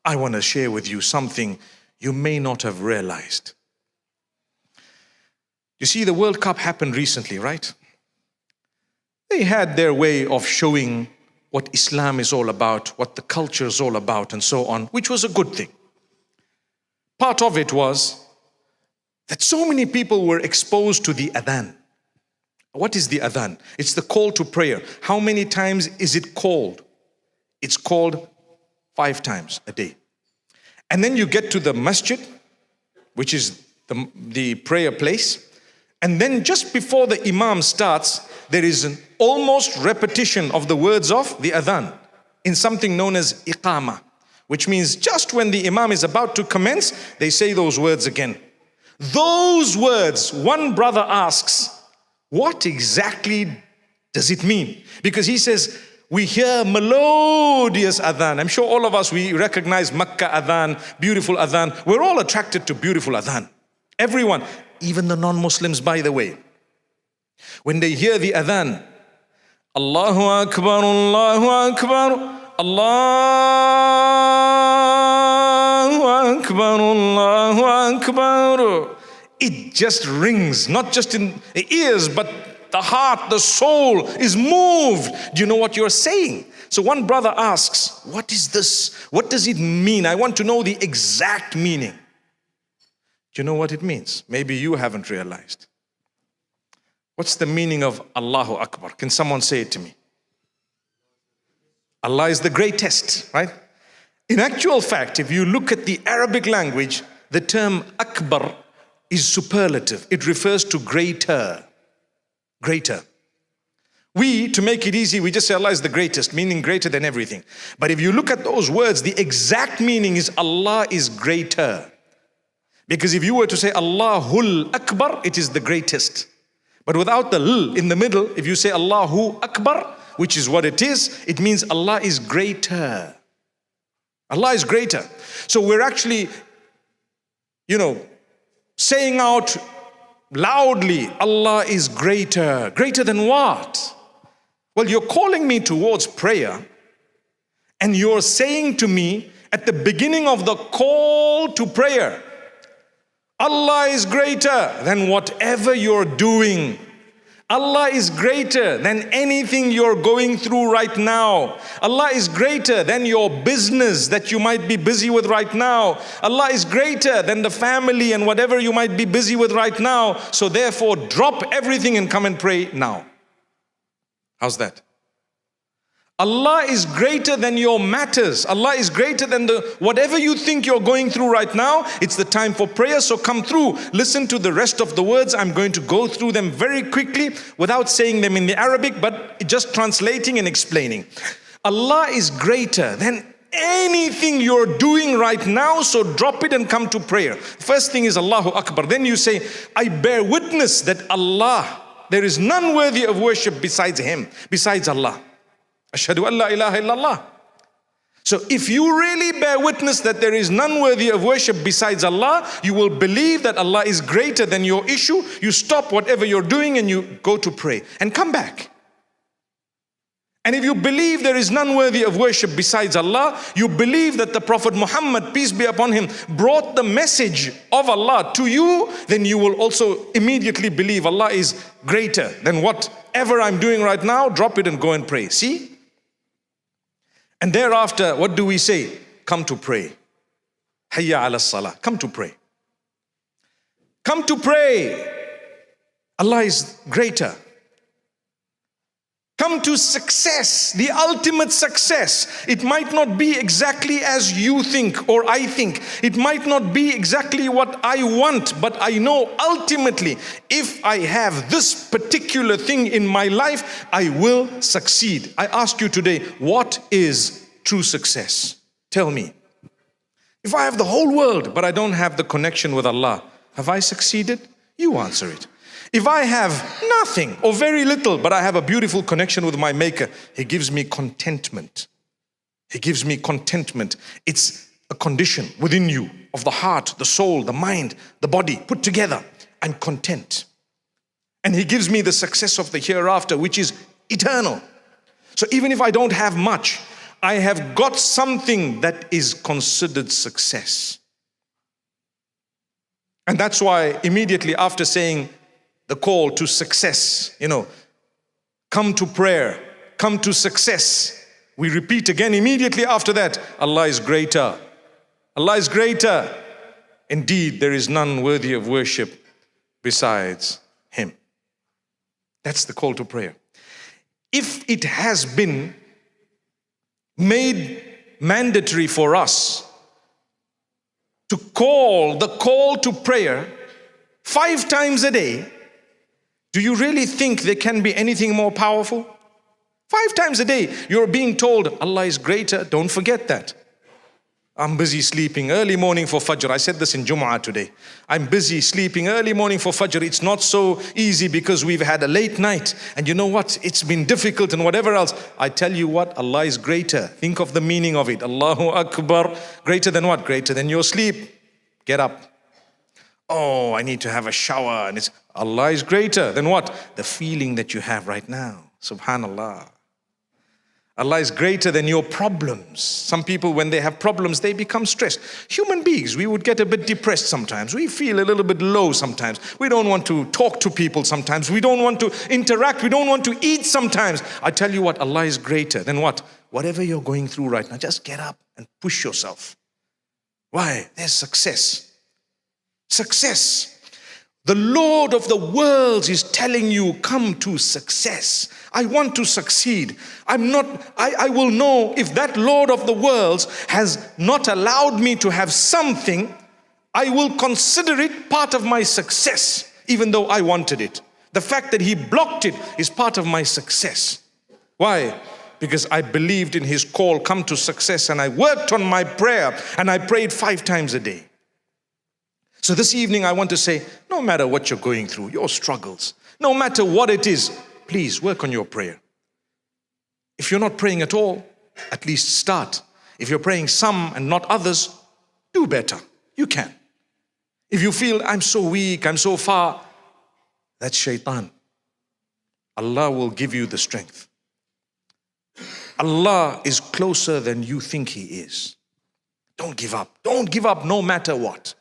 I want to share with you something you may not have realized. You see, the World Cup happened recently, right? They had their way of showing what Islam is all about, what the culture is all about, and so on, which was a good thing. Part of it was that so many people were exposed to the adhan. What is the adhan? It's the call to prayer. How many times is it called? It's called 5 times a day. And then you get to the masjid, which is the prayer place. And then just before the imam starts, there is an almost repetition of the words of the adhan in something known as iqama, which means just when the imam is about to commence, they say those words again. Those words, one brother asks, what exactly does it mean? Because he says, we hear melodious adhan. I'm sure all of us, we recognize Makkah adhan, beautiful adhan. We're all attracted to beautiful adhan. Everyone, even the non-Muslims, by the way. When they hear the adhan, Allahu Akbar, Allahu Akbar, Allahu Akbar, Allahu Akbar. It just rings, not just in the ears, but the heart, the soul is moved. Do you know what you're saying? So one brother asks, what is this? What does it mean? I want to know the exact meaning. Do you know what it means? Maybe you haven't realized. What's the meaning of Allahu Akbar? Can someone say it to me? Allah is the greatest, right? In actual fact, if you look at the Arabic language, the term Akbar is superlative. It refers to greater. Greater. We, to make it easy, we just say Allah is the greatest, meaning greater than everything. But if you look at those words, the exact meaning is Allah is greater. Because if you were to say Allahul Akbar, it is the greatest. But without the l in the middle, if you say Allahu Akbar, which is what it is, it means Allah is greater. Allah is greater. So we're actually, saying out loudly, Allah is greater. Greater than what? Well, you're calling me towards prayer, and you're saying to me at the beginning of the call to prayer, Allah is greater than whatever you're doing. Allah is greater than anything you're going through right now. Allah is greater than your business that you might be busy with right now. Allah is greater than the family and whatever you might be busy with right now. So therefore, drop everything and come and pray now. How's that? Allah is greater than your matters. Allah is greater than whatever you think you're going through right now. It's the time for prayer, so come through. Listen to the rest of the words. I'm going to go through them very quickly without saying them in the Arabic, but just translating and explaining. Allah is greater than anything you're doing right now, so drop it and come to prayer. First thing is Allahu Akbar. Then you say, I bear witness that Allah, there is none worthy of worship besides Him, besides Allah. Ashhadu an la ilaha illallah. So if you really bear witness that there is none worthy of worship besides Allah, you will believe that Allah is greater than your issue. You stop whatever you're doing and you go to pray and come back. And if you believe there is none worthy of worship besides Allah, you believe that the Prophet Muhammad, peace be upon him, brought the message of Allah to you, then you will also immediately believe Allah is greater than whatever I'm doing right now. Drop it and go and pray. See? And thereafter, what do we say? Come to pray. Hayya ala salah. Come to pray. Come to pray. Allah is greater. Come to success, the ultimate success. It might not be exactly as you think or I think. It might not be exactly what I want, but I know ultimately if I have this particular thing in my life, I will succeed. I ask you today, what is true success? Tell me. If I have the whole world, but I don't have the connection with Allah, have I succeeded? You answer it. If I have nothing or very little, but I have a beautiful connection with my Maker, He gives me contentment. He gives me contentment. It's a condition within you of the heart, the soul, the mind, the body put together. I'm content. And He gives me the success of the hereafter, which is eternal. So even if I don't have much, I have got something that is considered success. And that's why immediately after saying the call to success, come to prayer, come to success, we repeat again immediately after that, Allah is greater. Allah is greater. Indeed, there is none worthy of worship besides Him. That's the call to prayer. If it has been made mandatory for us to call the call to prayer 5 times a day, do you really think there can be anything more powerful? 5 times a day, you're being told Allah is greater. Don't forget that. I'm busy sleeping early morning for Fajr. I said this in Jumu'ah today. I'm busy sleeping early morning for Fajr. It's not so easy because we've had a late night. And you know what? It's been difficult and whatever else. I tell you what, Allah is greater. Think of the meaning of it. Allahu Akbar. Greater than what? Greater than your sleep. Get up. Oh, I need to have a shower. And Allah is greater than what? The feeling that you have right now. Subhanallah. Allah is greater than your problems. Some people, when they have problems, they become stressed. Human beings, we would get a bit depressed sometimes. We feel a little bit low sometimes. We don't want to talk to people sometimes. We don't want to interact. We don't want to eat sometimes. I tell you what, Allah is greater than what? Whatever you're going through right now, just get up and push yourself. Why? There's success. Success. The Lord of the worlds is telling you, come to success. I want to succeed. I will know if that Lord of the worlds has not allowed me to have something, I will consider it part of my success, even though I wanted it. The fact that He blocked it is part of my success. Why? Because I believed in His call, come to success, and I worked on my prayer, and I prayed 5 times a day. So this evening I want to say, no matter what you're going through, your struggles, no matter what it is, please work on your prayer. If you're not praying at all, at least start. If you're praying some and not others, do better. You can. If you feel, I'm so weak, I'm so far, that's shaitan. Allah will give you the strength. Allah is closer than you think He is. Don't give up. Don't give up no matter what.